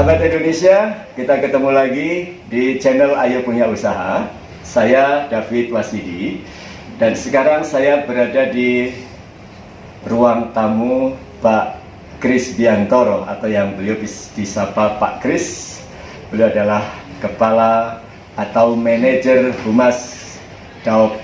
Sahabat Indonesia, kita ketemu lagi di channel Ayo Punya Usaha. Saya David Wasidi, dan sekarang saya berada di ruang tamu Pak Kris Biantoro, atau yang beliau disapa Pak Kris. Beliau adalah kepala atau manajer Humas Daop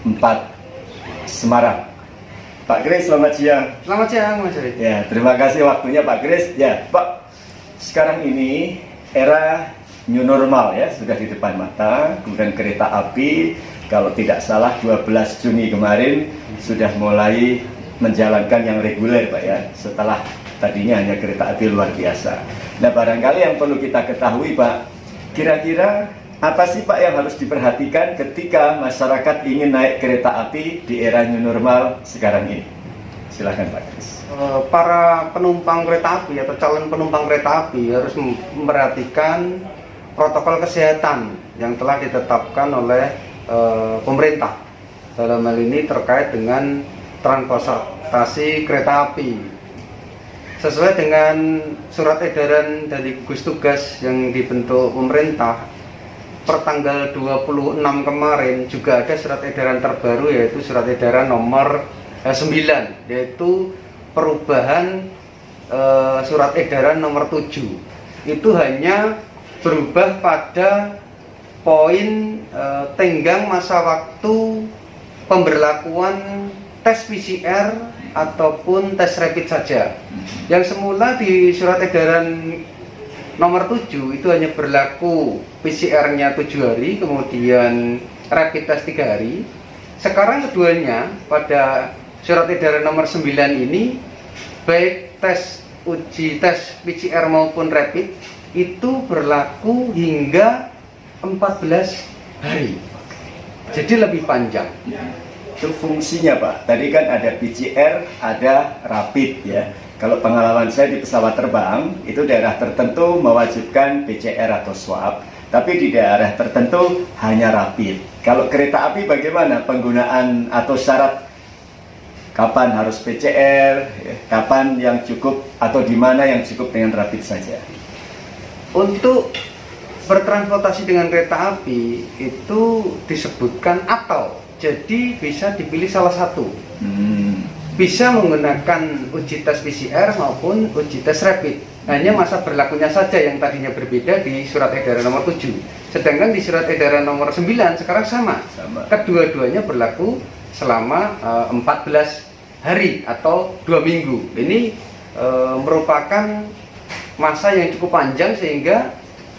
4 Semarang. Pak Kris, selamat siang. Selamat siang, Mas Eri. Ya, terima kasih waktunya Pak Kris. Ya, Pak, sekarang ini era new normal ya, sudah di depan mata. Kemudian kereta api, kalau tidak salah 12 Juni kemarin sudah mulai menjalankan yang reguler, Pak ya, setelah tadinya hanya kereta api luar biasa. Nah, barangkali yang perlu kita ketahui, Pak, kira-kira apa sih Pak yang harus diperhatikan ketika masyarakat ingin naik kereta api di era new normal sekarang ini? Silahkan Pak Kris. Para penumpang kereta api atau calon penumpang kereta api harus memperhatikan protokol kesehatan yang telah ditetapkan oleh pemerintah. Dalam hal ini terkait dengan transportasi kereta api. Sesuai dengan surat edaran dari gugus tugas yang dibentuk pemerintah, pertanggal 26 kemarin juga ada surat edaran terbaru, yaitu surat edaran nomor 9, yaitu perubahan surat edaran nomor 7. Itu hanya berubah pada poin tenggang masa waktu pemberlakuan tes PCR ataupun tes rapid saja. Yang semula di surat edaran nomor 7 itu hanya berlaku PCR-nya 7 hari, kemudian rapid test 3 hari. Sekarang keduanya pada surat edaran nomor 9 ini, baik uji tes PCR maupun rapid itu berlaku hingga 14 hari. Jadi lebih panjang. Itu fungsinya Pak, tadi kan ada PCR, ada rapid ya. Kalau pengalaman saya di pesawat terbang, itu daerah tertentu mewajibkan PCR atau swab, tapi di daerah tertentu hanya rapid. Kalau kereta api bagaimana penggunaan atau syarat? Kapan harus PCR, kapan yang cukup, atau di mana yang cukup dengan rapid saja? Untuk bertransportasi dengan kereta api itu disebutkan atau, jadi bisa dipilih salah satu. Bisa menggunakan uji tes PCR maupun uji tes rapid. Hanya masa berlakunya saja yang tadinya berbeda di surat edaran nomor 7. Sedangkan di surat edaran nomor 9 sekarang sama. Kedua-duanya berlaku selama 14 hari atau 2 minggu. Ini merupakan masa yang cukup panjang sehingga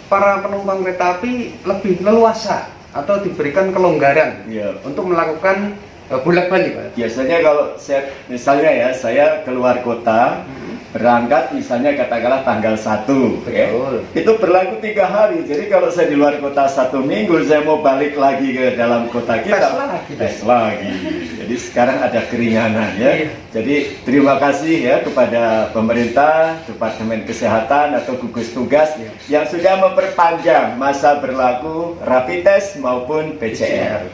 para penumpang kereta api lebih leluasa atau diberikan kelonggaran untuk melakukan bolak-balik, Pak. Biasanya kalau saya keluar kota, berangkat misalnya katakanlah tanggal 1 ya, itu berlaku 3 hari. Jadi kalau saya di luar kota 1 minggu, saya mau balik lagi ke dalam kota kita, tes lagi. Jadi sekarang ada keringanan ya. Jadi terima kasih ya kepada pemerintah, Departemen Kesehatan atau gugus tugas yang sudah memperpanjang masa berlaku rapid test maupun PCR.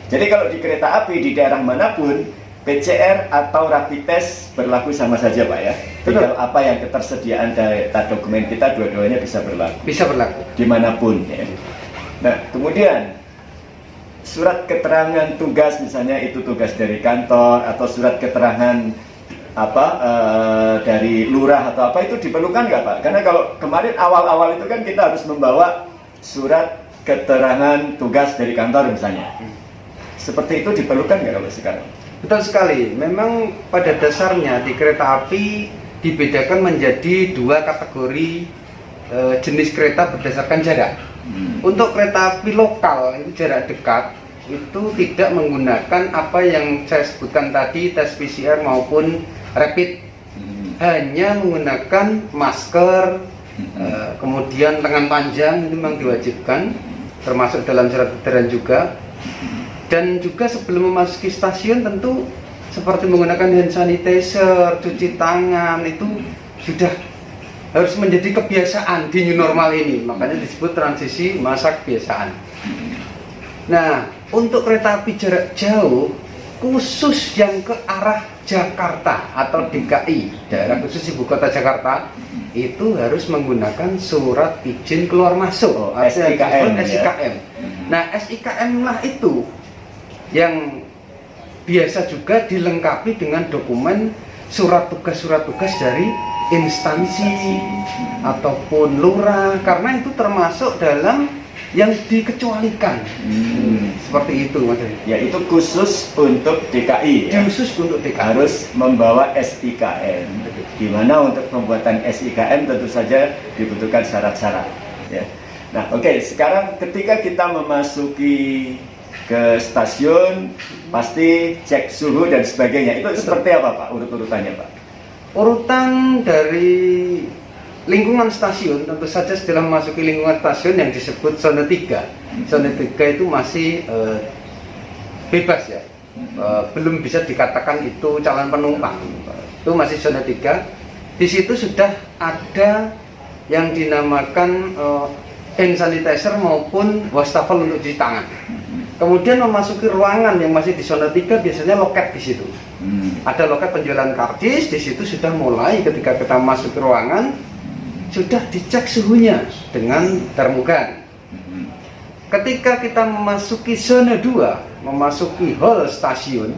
Jadi kalau di kereta api di daerah manapun, PCR atau rapid test berlaku sama saja Pak ya. Tinggal apa yang ketersediaan data dokumen kita, dua-duanya bisa berlaku. Bisa berlaku dimanapun ya. Nah, kemudian surat keterangan tugas, misalnya itu tugas dari kantor atau surat keterangan dari lurah atau apa, itu diperlukan nggak Pak? Karena kalau kemarin awal-awal itu kan kita harus membawa surat keterangan tugas dari kantor misalnya. Seperti itu diperlukan nggak kalau sekarang? Betul sekali. Memang pada dasarnya di kereta api dibedakan menjadi 2 kategori jenis kereta berdasarkan jarak. Untuk kereta api lokal itu jarak dekat, itu tidak menggunakan apa yang saya sebutkan tadi, tes PCR maupun rapid. Hanya menggunakan masker, kemudian lengan panjang itu memang diwajibkan, termasuk dalam surat edaran juga. Dan juga sebelum memasuki stasiun tentu seperti menggunakan hand sanitizer, cuci tangan, itu sudah harus menjadi kebiasaan di new normal ini. Makanya disebut transisi masa kebiasaan. Nah, untuk kereta api jarak jauh, khusus yang ke arah Jakarta atau DKI, daerah khusus ibu kota Jakarta, itu harus menggunakan surat izin keluar masuk atau SIKM, SIKM. Nah, SIKM lah itu yang biasa juga dilengkapi dengan dokumen surat tugas dari instansi ataupun lurah, karena itu termasuk dalam yang dikecualikan. Seperti itu Mas. Ya, itu khusus untuk DKI ya. Khusus untuk DKI. Harus membawa SIKM. Di mana untuk pembuatan SIKM tentu saja dibutuhkan syarat-syarat ya. Nah, oke, sekarang ketika kita memasuki ke stasiun pasti cek suhu dan sebagainya. Itu seperti apa Pak urut-urutannya Pak? Urutan dari lingkungan stasiun, tentu saja setelah memasuki lingkungan stasiun yang disebut zona 3. Zona 3 itu masih bebas ya, belum bisa dikatakan itu calon penumpang. Itu masih zona 3. Di situ sudah ada yang dinamakan hand sanitizer maupun wastafel untuk cuci tangan. Kemudian memasuki ruangan yang masih di zona 3, biasanya loket di situ. Ada loket penjualan karcis, di situ sudah mulai ketika kita masuk ke ruangan sudah dicek suhunya dengan termogan. Ketika kita memasuki zona 2, memasuki hall stasiun,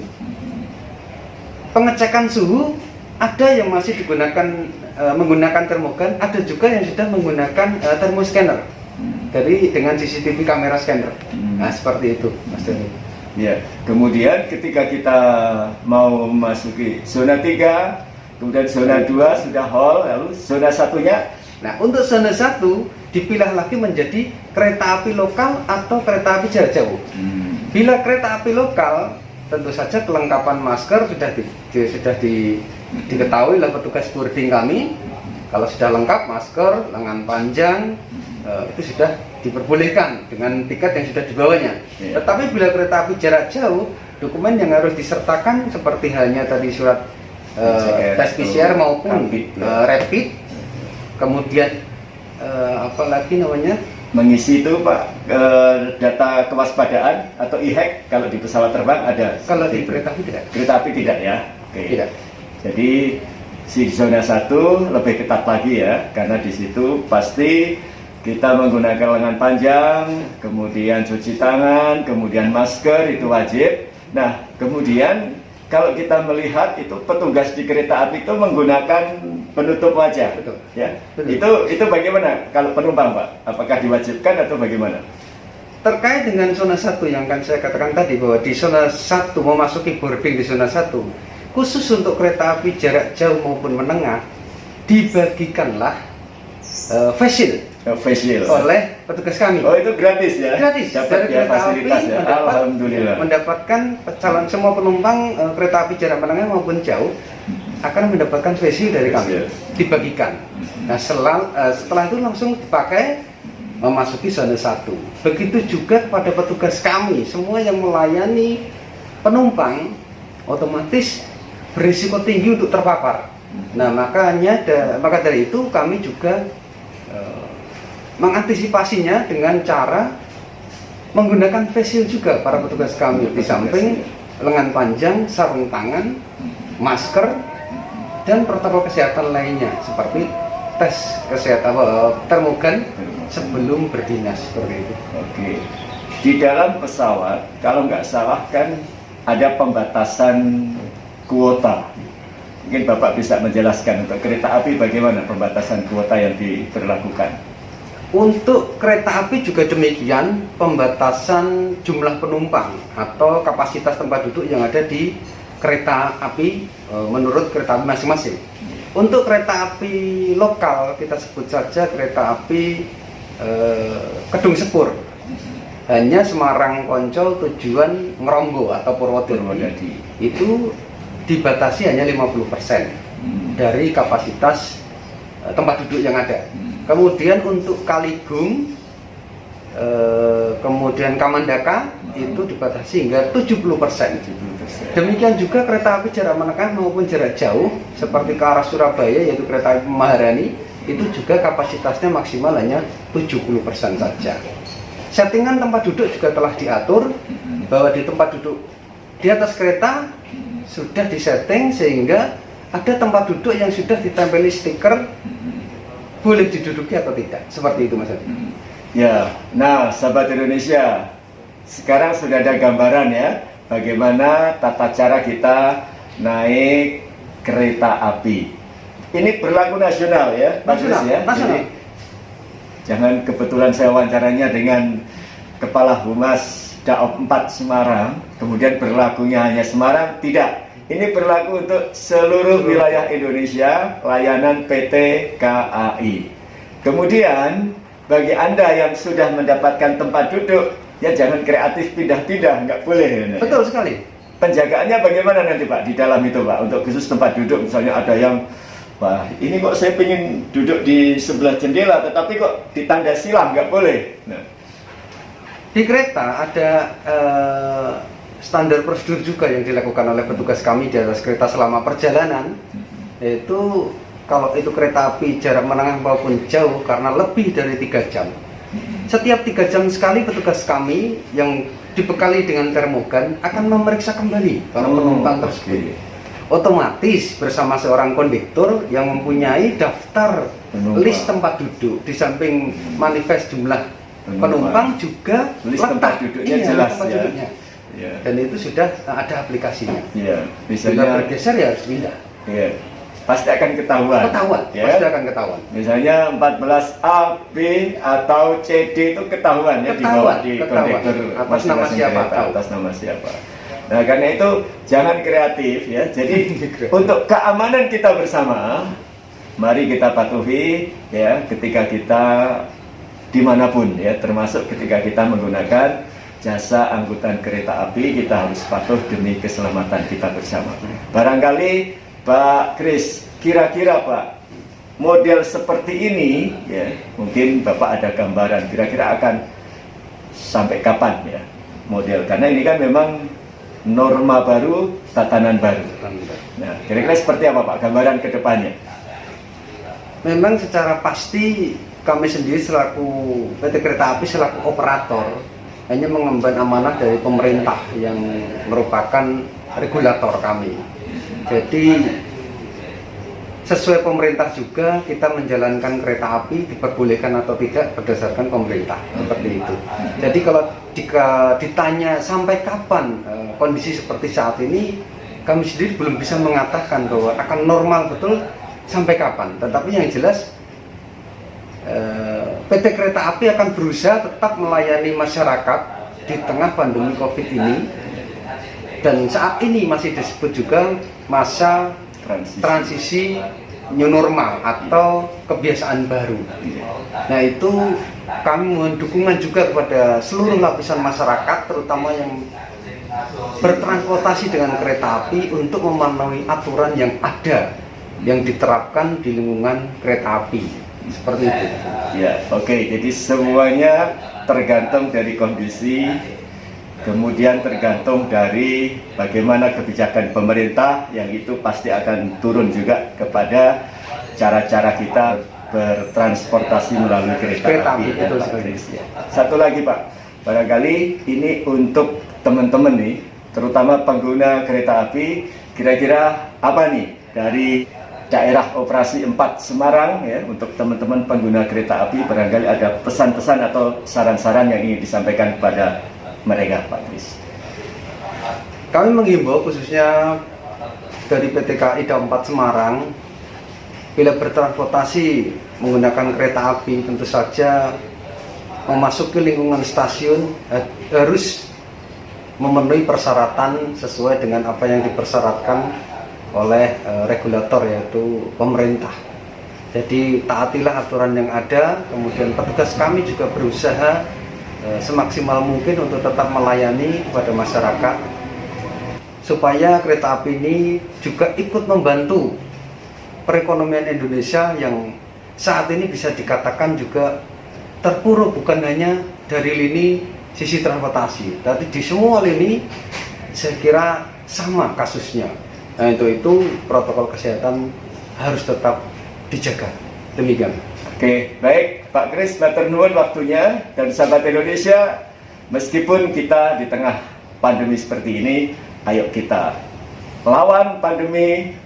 pengecekan suhu ada yang masih menggunakan termogan, ada juga yang sudah menggunakan thermoscanner dengan CCTV kamera scanner. Nah, seperti itu Mas Doni. Ya, kemudian ketika kita mau memasuki zona 3, kemudian zona 2 sudah hall, lalu zona 1-nya. Nah, untuk zona 1 dipilah lagi menjadi kereta api lokal atau kereta api jarak jauh. Bila kereta api lokal, tentu saja kelengkapan masker sudah diketahui oleh petugas boarding kami. Kalau sudah lengkap masker, lengan panjang, itu sudah diperbolehkan dengan tiket yang sudah dibawanya. Tetapi bila kereta api jarak jauh, dokumen yang harus disertakan seperti halnya tadi surat tes PCR maupun rapid. Kemudian apalagi namanya, mengisi itu Pak data kewaspadaan atau e-hack. Kalau di pesawat terbang ada. Kalau di kereta api tidak. Kereta api tidak ya. Oke. Tidak. Jadi si zona 1 lebih ketat lagi ya, karena di situ pasti kita menggunakan lengan panjang, kemudian cuci tangan, kemudian masker itu wajib. Nah, kemudian kalau kita melihat itu petugas di kereta api itu menggunakan penutup wajah. Betul. Ya. Betul. Itu bagaimana kalau penumpang Pak? Apakah diwajibkan atau bagaimana? Terkait dengan zona 1 yang kan saya katakan tadi, bahwa di zona 1 memasuki boarding di zona 1, khusus untuk kereta api jarak jauh maupun menengah, dibagikanlah face shield oleh petugas kami. Oh, itu gratis ya? Gratis. Dapat dari ya kereta fasilitas api ya. Alhamdulillah. mendapatkan semua penumpang kereta api jarak menengah maupun jauh akan mendapatkan face shield dari kami, dibagikan. Nah, setelah itu langsung dipakai memasuki zona 1. Begitu juga pada petugas kami, semua yang melayani penumpang otomatis berisiko tinggi untuk terpapar. Nah, maka dari itu kami juga mengantisipasinya dengan cara menggunakan face shield juga para petugas kami, di samping lengan panjang, sarung tangan, masker, dan protokol kesehatan lainnya seperti tes kesehatan termogan sebelum berdinas, seperti itu. Oke. Di dalam pesawat kalau nggak salah kan ada pembatasan kuota. Mungkin Bapak bisa menjelaskan untuk kereta api bagaimana pembatasan kuota yang diberlakukan. Untuk kereta api juga demikian, pembatasan jumlah penumpang atau kapasitas tempat duduk yang ada di kereta api menurut kereta api masing-masing. Untuk kereta api lokal, kita sebut saja kereta api Kedung Sepur, hanya Semarang Poncol tujuan Ngerombo atau Purwodadi, itu dibatasi hanya 50% dari kapasitas tempat duduk yang ada. Kemudian untuk Kaligung, kemudian Kamandaka itu dibatasi hingga 70%. Demikian juga kereta api jarak menengah maupun jarak jauh seperti ke arah Surabaya, yaitu kereta api Maharani, itu juga kapasitasnya maksimal hanya 70% saja. Settingan tempat duduk juga telah diatur bahwa di tempat duduk di atas kereta sudah disetting sehingga ada tempat duduk yang sudah ditempeli stiker boleh diduduki atau tidak, seperti itu Mas Adi. Ya, nah sahabat Indonesia, sekarang sudah ada gambaran ya bagaimana tata cara kita naik kereta api. Ini berlaku nasional ya, Pak Kris ya. Nasional. Jadi, jangan kebetulan saya wawancaranya dengan Kepala Humas Daop 4 Semarang, kemudian berlakunya hanya Semarang, tidak. Ini berlaku untuk seluruh wilayah Indonesia, layanan PT KAI. Kemudian, bagi Anda yang sudah mendapatkan tempat duduk, ya jangan kreatif pindah-pindah, nggak boleh. Betul sekali. Penjagaannya bagaimana nanti Pak, di dalam itu Pak, untuk khusus tempat duduk, misalnya ada yang, wah ini kok saya pengen duduk di sebelah jendela, tetapi kok ditanda silang, nggak boleh. Nah. Di kereta ada standar prosedur juga yang dilakukan oleh petugas kami di atas kereta selama perjalanan, yaitu kalau itu kereta api jarak menengah maupun jauh karena lebih dari 3 jam, setiap 3 jam sekali petugas kami yang dibekali dengan termogan akan memeriksa kembali para penumpang tersebut. Otomatis bersama seorang kondektur yang mempunyai daftar list tempat duduk, di samping manifest jumlah penumpang juga list tempat duduknya jelas tempat ya. duduknya. Ya. Dan itu sudah ada aplikasinya. Ya, Bila misalnya bergeser ya harus pindah. ya, pasti akan ketahuan. Ya. Pasti akan ketahuan. Misalnya 14A, B atau CD itu ketahuan ya, dibawa di kondektur atas nama siapa, atas nama siapa. Nah, karena itu jangan kreatif ya. Jadi untuk keamanan kita bersama, mari kita patuhi ya ketika kita dimanapun ya, termasuk ketika kita menggunakan jasa angkutan kereta api, kita harus patuh demi keselamatan kita bersama. Barangkali Pak Kris, kira-kira Pak, model seperti ini ya, mungkin Bapak ada gambaran kira-kira akan sampai kapan ya model, karena ini kan memang norma baru, tatanan baru. Nah, kira-kira seperti apa Pak gambaran ke depannya? Memang secara pasti kami sendiri selaku PT Kereta Api selaku operator hanya mengemban amanah dari pemerintah yang merupakan regulator kami. Jadi sesuai pemerintah juga kita menjalankan kereta api diperbolehkan atau tidak berdasarkan pemerintah, seperti itu. Jadi kalau jika ditanya sampai kapan kondisi seperti saat ini, kami sendiri belum bisa mengatakan bahwa akan normal betul sampai kapan. Tetapi yang jelas PT Kereta Api akan berusaha tetap melayani masyarakat di tengah pandemi COVID ini, dan saat ini masih disebut juga masa transisi new normal atau kebiasaan baru. Nah, itu kami mohon dukungan juga kepada seluruh lapisan masyarakat, terutama yang bertransportasi dengan kereta api, untuk memenuhi aturan yang ada yang diterapkan di lingkungan kereta api. Seperti itu. Ya, oke. Jadi semuanya tergantung dari kondisi, kemudian tergantung dari bagaimana kebijakan pemerintah, yang itu pasti akan turun juga kepada cara-cara kita bertransportasi melalui kereta api. Betul, ya. Satu lagi Pak, barangkali ini untuk teman-teman nih, terutama pengguna kereta api, kira-kira apa nih dari daerah operasi 4 Semarang ya, untuk teman-teman pengguna kereta api, barangkali ada pesan-pesan atau saran-saran yang ingin disampaikan kepada mereka Pak Kris. Kami menghimbau khususnya dari PT KAI Daop 4 Semarang, bila bertransportasi menggunakan kereta api tentu saja memasuki lingkungan stasiun harus memenuhi persyaratan sesuai dengan apa yang dipersyaratkan oleh regulator, yaitu pemerintah. Jadi taatilah aturan yang ada, kemudian petugas kami juga berusaha semaksimal mungkin untuk tetap melayani kepada masyarakat, supaya kereta api ini juga ikut membantu perekonomian Indonesia yang saat ini bisa dikatakan juga terpuruk, bukan hanya dari lini sisi transportasi, tapi di semua lini saya kira sama kasusnya. Nah, itu protokol kesehatan harus tetap dijaga. Demikian. Oke, baik Pak Kris, matur nuwun waktunya. Dan sahabat Indonesia, meskipun kita di tengah pandemi seperti ini, ayo kita lawan pandemi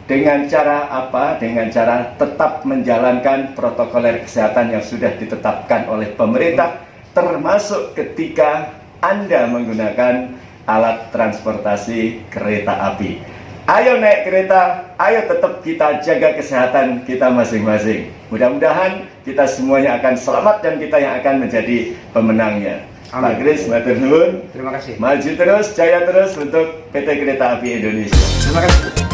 dengan cara apa? Dengan cara tetap menjalankan protokol kesehatan yang sudah ditetapkan oleh pemerintah, termasuk ketika Anda menggunakan alat transportasi kereta api. Ayo naik kereta, ayo tetap kita jaga kesehatan kita masing-masing. Mudah-mudahan kita semuanya akan selamat dan kita yang akan menjadi pemenangnya. Amin. Pak Kris, matur nuwun. Terima kasih. Maju terus, jaya terus untuk PT Kereta Api Indonesia. Terima kasih.